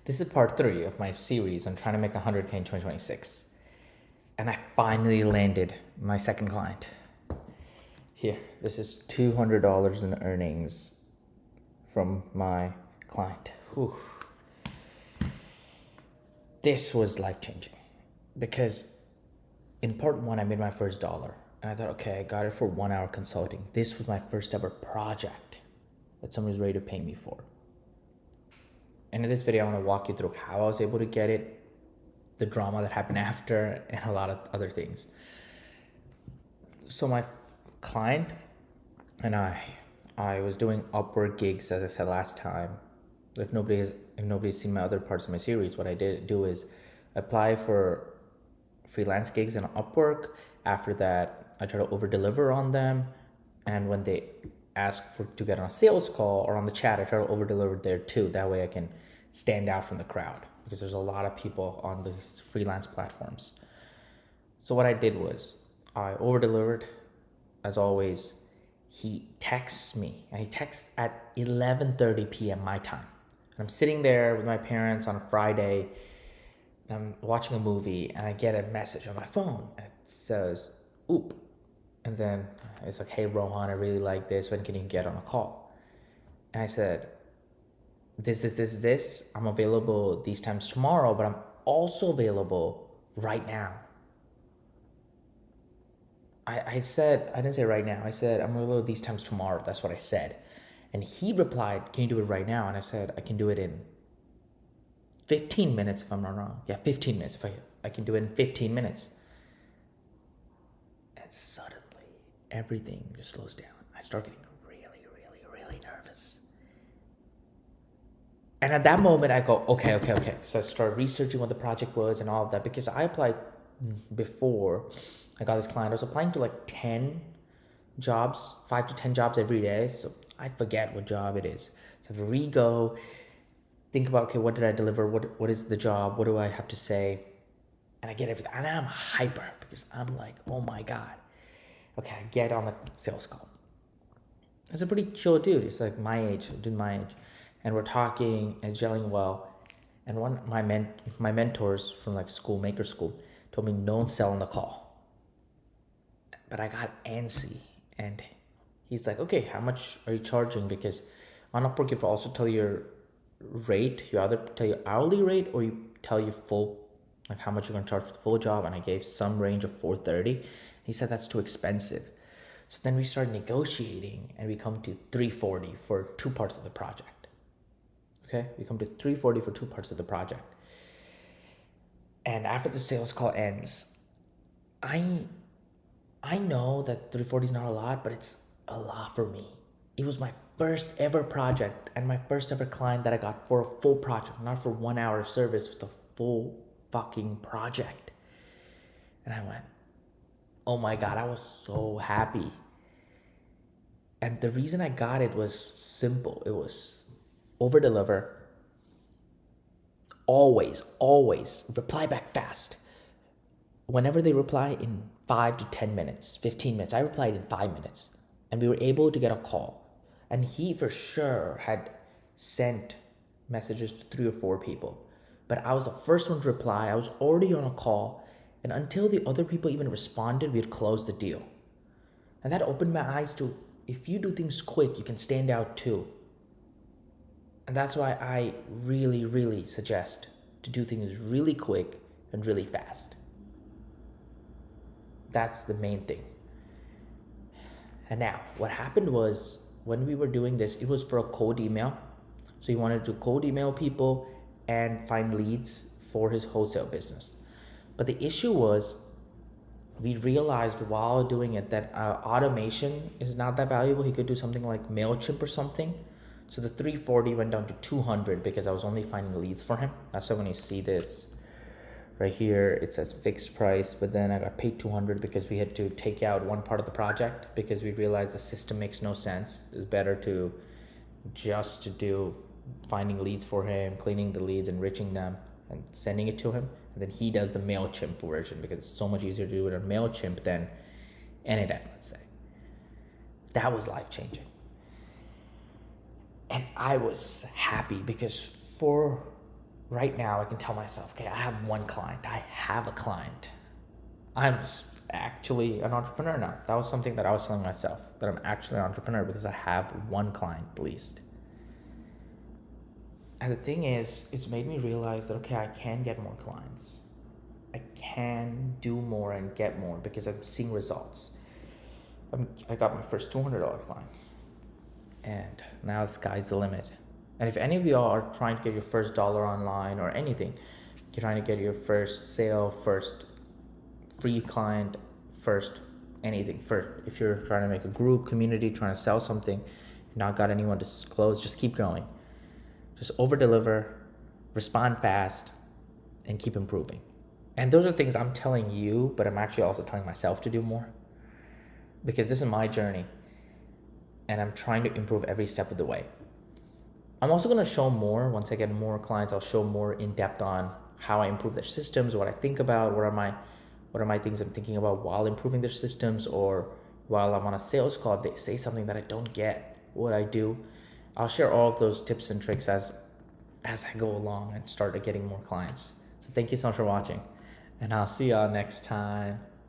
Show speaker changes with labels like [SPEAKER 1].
[SPEAKER 1] This is part 3 of my series on trying to make 100K in 2026. And I finally landed my second client. Here, this is $200 in earnings from my client. Whew. This was life-changing because in part 1, I made my first dollar. And I thought, okay, I got it for 1 hour consulting. This was my first ever project that someone was ready to pay me for. And in this video, I want to walk you through how I was able to get it, the drama that happened after, and a lot of other things. So my client and I was doing Upwork gigs, as I said last time. If nobody's seen my other parts of my series, what I did do is apply for freelance gigs on Upwork. After that, I try to over-deliver on them. And when they ask to get on a sales call or on the chat, I try to over-deliver there too. That way I can stand out from the crowd because there's a lot of people on these freelance platforms. So what I did was I over-delivered. As always, he texts me, and he texts at 11:30 p.m. my time. And I'm sitting there with my parents on a Friday, and I'm watching a movie, and I get a message on my phone, and it says, "Oop." And then it's like, "Hey, Rohan, I really like this. When can you get on a call?" And I said, this. I'm available these times tomorrow, but I'm also available right now. I didn't say right now. I said, I'm available these times tomorrow. That's what I said. And he replied, "Can you do it right now?" And I said, I can do it in 15 minutes if I'm not wrong. Yeah, 15 minutes. If I can do it in 15 minutes. And suddenly, everything just slows down. I start getting really nervous. And at that moment, I go, okay. So I start researching what the project was and all of that, because I applied before I got this client. I was applying to like 10 jobs, 5 to 10 jobs every day. So I forget what job it is. So I have to re-go, think about, okay, what did I deliver? What is the job? What do I have to say? And I get everything. And I'm hyper because I'm like, oh my God. Okay, I get on the sales call. It's a pretty chill dude. It's like my age. And we're talking and gelling well. And one of my mentors from like maker school, told me don't sell on the call. But I got antsy, and he's like, "Okay, how much are you charging?" Because on Upwork, you also tell your rate. You either tell your hourly rate or you tell your full, like how much you're gonna charge for the full job. And I gave some range of $430. He said that's too expensive. So then we started negotiating, and we come to $340 for 2 parts of the project. Okay, we come to $340 for 2 parts of the project. And after the sales call ends, I know that $340 is not a lot, but it's a lot for me. It was my first ever project and my first ever client that I got for a full project, not for 1 hour of service, with a full fucking project. And I went, oh my God, I was so happy. And the reason I got it was simple. It was over deliver. Always reply back fast. Whenever they reply in 5 to 10 minutes, 15 minutes, I replied in 5 minutes, and we were able to get a call. And he for sure had sent messages to 3 or 4 people, but I was the first one to reply. I was already on a call, and until the other people even responded, we had closed the deal. And that opened my eyes to, if you do things quick, you can stand out too. And that's why I really suggest to do things really quick and really fast. That's the main thing. And now, what happened was, when we were doing this, it was for a cold email. So he wanted to cold email people and find leads for his wholesale business. But the issue was, we realized while doing it that automation is not that valuable. He could do something like MailChimp or something. So the $340 went down to $200 because I was only finding leads for him. That's why when you see this right here, it says fixed price, but then I got paid $200 because we had to take out one part of the project because we realized the system makes no sense. It's better to just do finding leads for him, cleaning the leads, enriching them, and sending it to him. And then he does the MailChimp version because it's so much easier to do it on MailChimp than Anytime, let's say. That was life-changing. And I was happy because for right now I can tell myself, okay, I have one client. I have a client. I'm actually an entrepreneur now. That was something that I was telling myself, that I'm actually an entrepreneur because I have one client at least. And the thing is, it's made me realize that, okay, I can get more clients. I can do more and get more because I'm seeing results. I got my first $200 client. And now the sky's the limit. And if any of y'all are trying to get your first dollar online or anything, you're trying to get your first sale, first free client, first anything, first, if you're trying to make a group, community, trying to sell something, not got anyone to close, just keep going. Just over deliver, respond fast, and keep improving. And those are things I'm telling you, but I'm actually also telling myself to do more, because this is my journey and I'm trying to improve every step of the way. I'm also going to show more. Once I get more clients, I'll show more in depth on how I improve their systems, what I think about, what are my things I'm thinking about while improving their systems, or while I'm on a sales call, if they say something that I don't get, what I do. I'll share all of those tips and tricks as I go along and start getting more clients. So thank you so much for watching, and I'll see y'all next time.